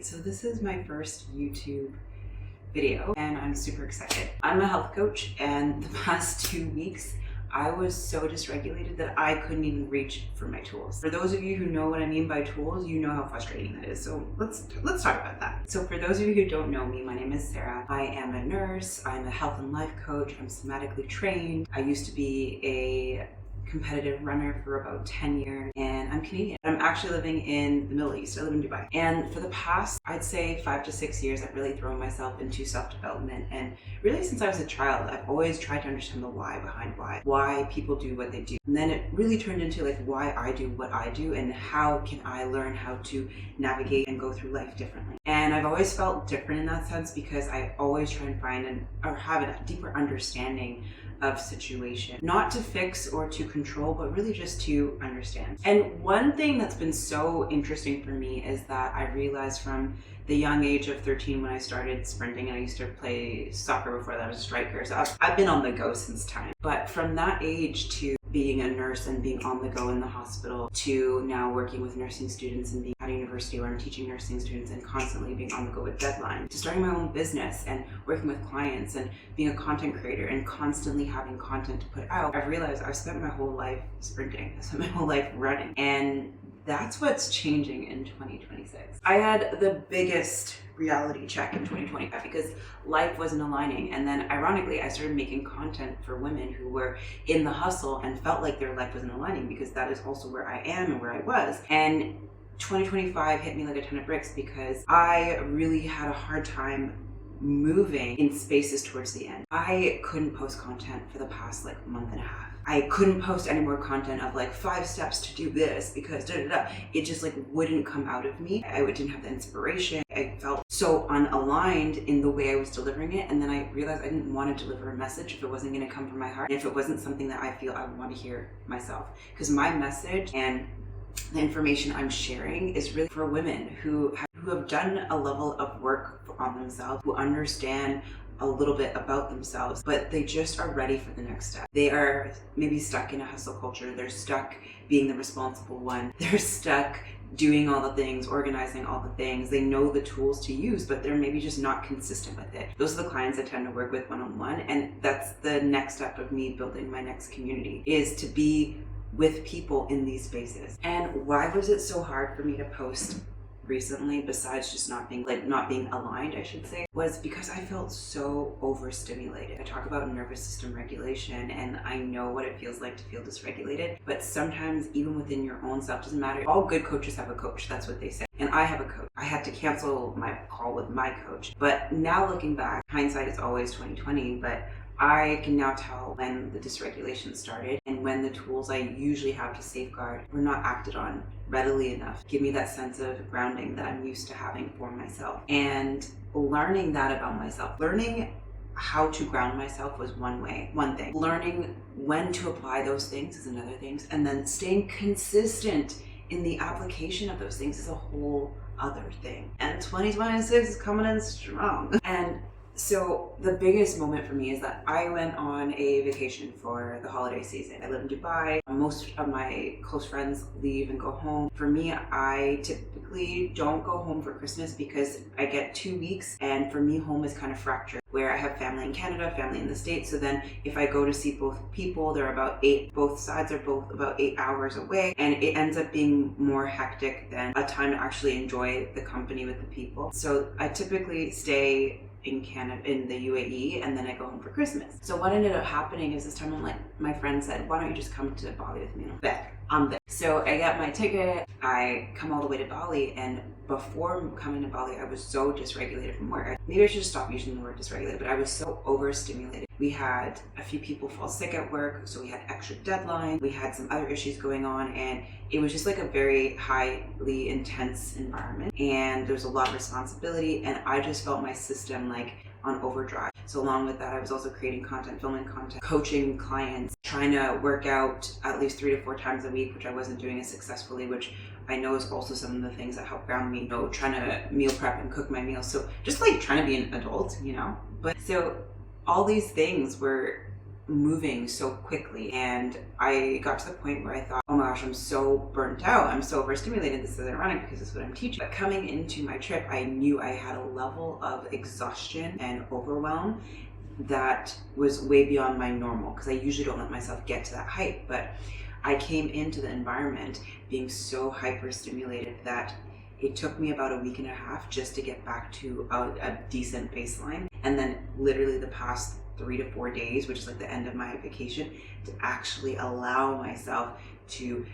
So this is my first YouTube video and I'm super excited. I'm a health coach and the past 2 weeks I was so dysregulated that I couldn't even reach for my tools. For those of you who know what I mean by tools, you know how frustrating that is. So let's talk about that. So for those of you who don't know me, my name is Sarah. I am a nurse, I'm a health and life coach, I'm somatically trained. I used to be a competitive runner for about 10 years and I'm Canadian. I'm actually living in the Middle East. I live in Dubai. And for the past, I'd say 5 to 6 years, I've really thrown myself into self-development. And really since I was a child, I've always tried to understand the why behind why people do what they do. And then it really turned into like why I do what I do and how can I learn how to navigate and go through life differently. And I've always felt different in that sense because I always try and find or have a deeper understanding of situation, not to fix or to control, but really just to understand. And one thing that's been so interesting for me is that I realized from the young age of 13 when I started sprinting, and I used to play soccer before that, I was a striker, so I've been on the go since time. But from that age to being a nurse and being on the go in the hospital to now working with nursing students and being at a university where I'm teaching nursing students and constantly being on the go with deadlines, to starting my own business and working with clients and being a content creator and constantly having content to put out, I've realized I've spent my whole life sprinting. I spent my whole life running. And that's what's changing in 2026. I had the biggest reality check in 2025 because life wasn't aligning. And then ironically, I started making content for women who were in the hustle and felt like their life wasn't aligning because that is also where I am and where I was. And 2025 hit me like a ton of bricks because I really had a hard time moving in spaces towards the end. I couldn't post content for the past month and a half. I couldn't post any more content of 5 steps to do this because it just wouldn't come out of me. I didn't have the inspiration. I felt so unaligned in the way I was delivering it. And then I realized I didn't want to deliver a message if it wasn't going to come from my heart. And if it wasn't something that I feel I want to hear myself. Because my message and the information I'm sharing is really for women who have done a level of work on themselves, who understand a little bit about themselves, but they just are ready for the next step. They are maybe stuck in a hustle culture. They're stuck being the responsible one. They're stuck doing all the things, organizing all the things. They know the tools to use, but they're maybe just not consistent with it. Those are the clients I tend to work with one-on-one, and that's the next step of me building my next community, is to be with people in these spaces. And why was it so hard for me to post recently, besides just not being aligned, I should say, was because I felt so overstimulated. I talk about nervous system regulation and I know what it feels like to feel dysregulated, but sometimes even within your own self, doesn't matter. All good coaches have a coach, that's what they say. And I have a coach. I had to cancel my call with my coach. But now looking back, hindsight is always 2020, but I can now tell when the dysregulation started and when the tools I usually have to safeguard were not acted on readily enough. Give me that sense of grounding that I'm used to having for myself. And learning that about myself, learning how to ground myself was one thing. Learning when to apply those things is another thing. And then staying consistent in the application of those things is a whole other thing. And 2026 is coming in strong. And so the biggest moment for me is that I went on a vacation for the holiday season. I live in Dubai. Most of my close friends leave and go home. For me, I typically don't go home for Christmas because I get 2 weeks, and for me, home is kind of fractured, where I have family in Canada, family in the States. So then if I go to see both people, they're both sides are both about 8 hours away, and it ends up being more hectic than a time to actually enjoy the company with the people. So I typically stay in Canada, in the UAE, and then I go home for Christmas. So what ended up happening is this time my friend said, why don't you just come to Bali with me? And I'm there. So I got my ticket, I come all the way to Bali, and before coming to Bali, I was so dysregulated from work. Maybe I should stop using the word dysregulated, but I was so overstimulated. We had a few people fall sick at work, so we had extra deadlines. We had some other issues going on, and it was just a very highly intense environment. And there's a lot of responsibility, and I just felt my system on overdrive. So along with that, I was also creating content, filming content, coaching clients, trying to work out at least 3 to 4 times a week, which I wasn't doing as successfully, which I know is also some of the things that help ground me, trying to meal prep and cook my meals. So just trying to be an adult, But so all these things were moving so quickly, and I got to the point where I thought, oh my gosh, I'm so burnt out, I'm so overstimulated, this isn't running because this is what I'm teaching. But coming into my trip, I knew I had a level of exhaustion and overwhelm that was way beyond my normal, because I usually don't let myself get to that height. But I came into the environment being so hyper stimulated that it took me about a week and a half just to get back to a decent baseline. And then literally the past 3 to 4 days, which is like the end of my vacation, to actually allow myself to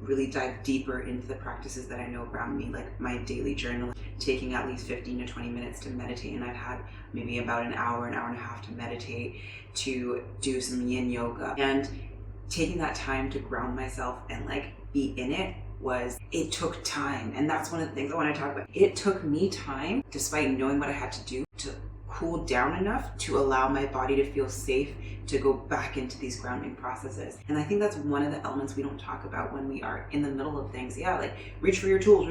really dive deeper into the practices that I know ground me, like my daily journal, taking at least 15 to 20 minutes to meditate. And I've had maybe about an hour and a half to meditate, to do some yin yoga, and taking that time to ground myself and like be in it. It took time. And that's one of the things I want to talk about. It took me time, despite knowing what I had to do, to cool down enough to allow my body to feel safe to go back into these grounding processes. And I think that's one of the elements we don't talk about when we are in the middle of things. Yeah, like reach for your tools.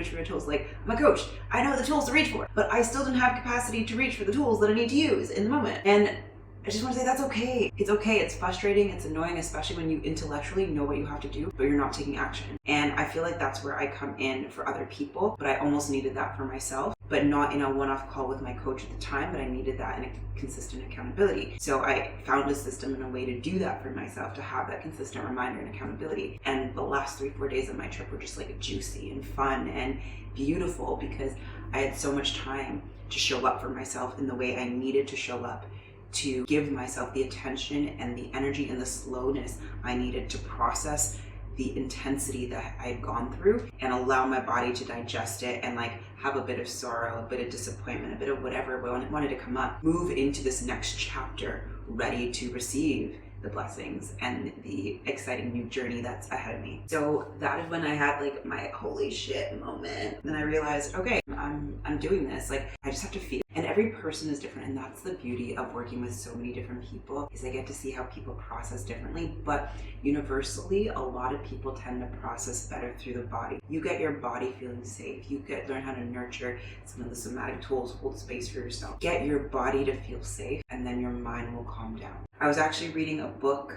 Like, I'm a coach, I know the tools to reach for, but I still don't have capacity to reach for the tools that I need to use in the moment. And I just want to say that's okay. It's okay. It's frustrating. It's annoying, especially when you intellectually know what you have to do, but you're not taking action. And I feel like that's where I come in for other people, but I almost needed that for myself, but not in a one-off call with my coach at the time, but I needed that in a consistent accountability. So I found a system and a way to do that for myself, to have that consistent reminder and accountability. And the last 3-4 days of my trip were just like juicy and fun and beautiful, because I had so much time to show up for myself in the way I needed to show up, to give myself the attention and the energy and the slowness I needed to process the intensity that I had gone through, and allow my body to digest it and like have a bit of sorrow, a bit of disappointment, a bit of whatever wanted to come up, move into this next chapter ready to receive the blessings and the exciting new journey that's ahead of me. So that is when I had like my holy shit moment. Then I realized, okay, I'm doing this. Like, I just have to feel. And every person is different, and that's the beauty of working with so many different people, is I get to see how people process differently. But universally, a lot of people tend to process better through the body. You get your body feeling safe. You learn how to nurture some of the somatic tools, hold space for yourself. Get your body to feel safe, and then your mind will calm down. I was actually reading a book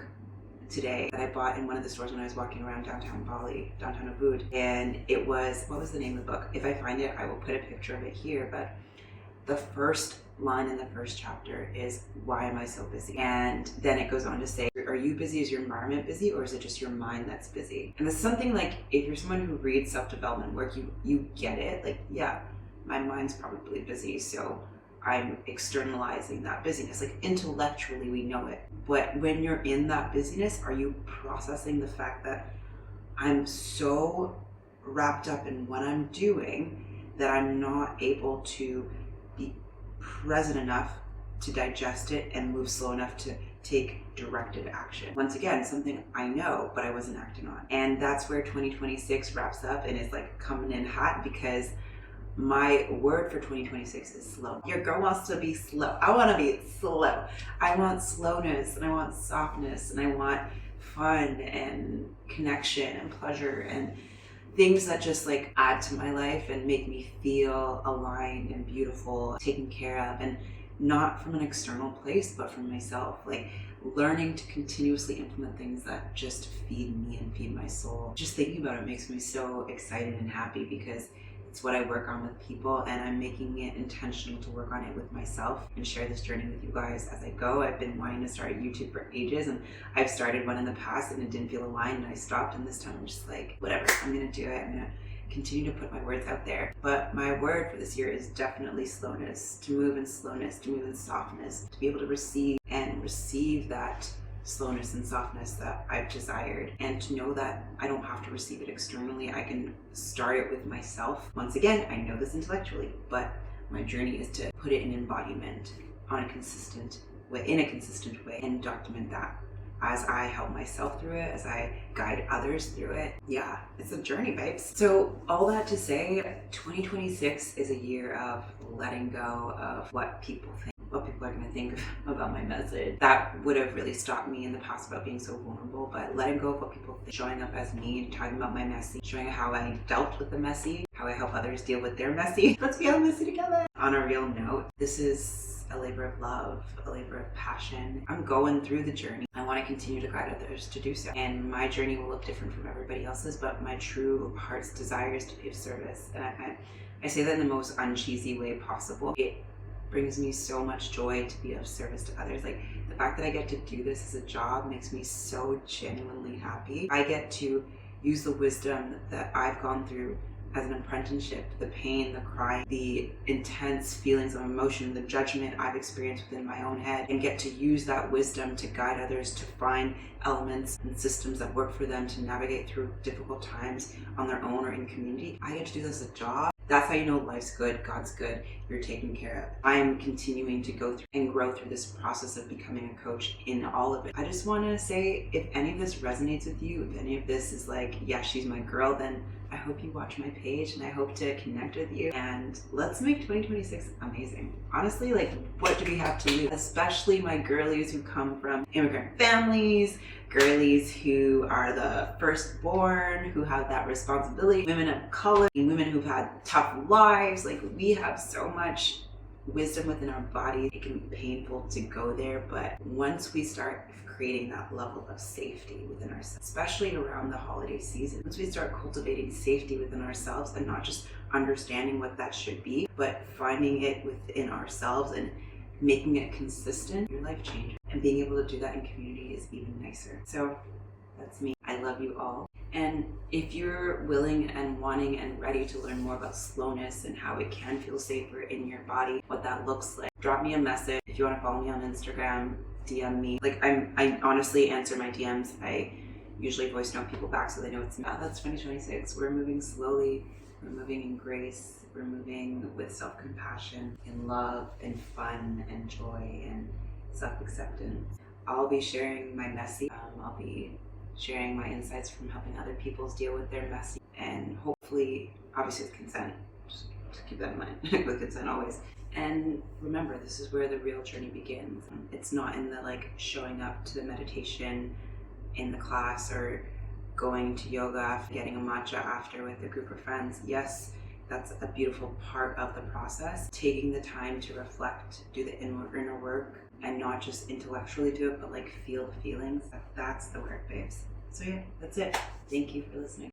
today that I bought in one of the stores when I was walking around downtown Bali, downtown Ubud. And it was, what was the name of the book? If I find it, I will put a picture of it here. But the first line in the first chapter is, why am I so busy? And then it goes on to say, are you busy? Is your environment busy, or is it just your mind that's busy? And it's something like, if you're someone who reads self-development work, you get it. Like, yeah, my mind's probably busy, so I'm externalizing that busyness. Like, intellectually we know it, but when you're in that busyness, are you processing the fact that I'm so wrapped up in what I'm doing that I'm not able to be present enough to digest it and move slow enough to take directed action? Once again, something I know, but I wasn't acting on. And that's where 2026 wraps up and is like coming in hot, because my word for 2026 is slow. Your girl wants to be slow. I want to be slow. I want slowness, and I want softness, and I want fun and connection and pleasure and things that just like add to my life and make me feel aligned and beautiful, taken care of, and not from an external place, but from myself. Like, learning to continuously implement things that just feed me and feed my soul. Just thinking about it makes me so excited and happy, because it's what I work on with people, and I'm making it intentional to work on it with myself and share this journey with you guys as I go. I've been wanting to start a YouTube for ages, and I've started one in the past and it didn't feel aligned, and I stopped, and this time I'm just like, whatever, I'm gonna do it. I'm gonna continue to put my words out there. But my word for this year is definitely slowness, to move in slowness, to move in softness, to be able to receive that slowness and softness that I've desired, and to know that I don't have to receive it externally. I can start it with myself. Once again, I know this intellectually, but my journey is to put it in embodiment in a consistent way, and document that as I help myself through it, as I guide others through it. Yeah, it's a journey, babes. So all that to say, 2026 is a year of letting go of what people think, what people are going to think about my message. That would have really stopped me in the past about being so vulnerable, but letting go of what people think, showing up as me, talking about my messy, showing how I dealt with the messy, how I help others deal with their messy. Let's be all messy together. On a real note, this is a labor of love, a labor of passion. I'm going through the journey. I want to continue to guide others to do so. And my journey will look different from everybody else's, but my true heart's desire is to be of service. And I say that in the most uncheesy way possible. It brings me so much joy to be of service to others. Like, the fact that I get to do this as a job makes me so genuinely happy. I get to use the wisdom that I've gone through as an apprenticeship, the pain, the crying, the intense feelings of emotion, the judgment I've experienced within my own head, and get to use that wisdom to guide others to find elements and systems that work for them to navigate through difficult times on their own or in community. I get to do this as a job. That's how you know life's good, God's good, you're taken care of. I am continuing to go through and grow through this process of becoming a coach in all of it. I just want to say, if any of this resonates with you, if any of this is like, yeah, she's my girl, then I hope you watch my page and I hope to connect with you. And let's make 2026 amazing. Honestly, like, what do we have to lose? Especially my girlies who come from immigrant families, girlies who are the firstborn, who have that responsibility, women of color, women who've had tough lives. Like, we have so much wisdom within our bodies. It can be painful to go there, but once we start creating that level of safety within ourselves, especially around the holiday season, once we start cultivating safety within ourselves and not just understanding what that should be, but finding it within ourselves and making it consistent, your life changes. And being able to do that in community is even nicer. So that's me. I love you all. And if you're willing and wanting and ready to learn more about slowness and how it can feel safer in your body, what that looks like, drop me a message. If you want to follow me on Instagram, DM me. Like, I honestly answer my DMs. I usually voice note people back so they know it's not. That's 2026. We're moving slowly. We're moving in grace. We're moving with self-compassion and love and fun and joy and self-acceptance. I'll be sharing my messy. I'll be sharing my insights from helping other people deal with their messy, and hopefully, obviously with consent. Just keep that in mind. With consent always. And remember, this is where the real journey begins. It's not in the like showing up to the meditation in the class or going to yoga, getting a matcha after with a group of friends. Yes, that's a beautiful part of the process. Taking the time to reflect, do the inner work, and not just intellectually do it, but like feel the feelings. That's the work, babes. So yeah, that's it. Thank you for listening.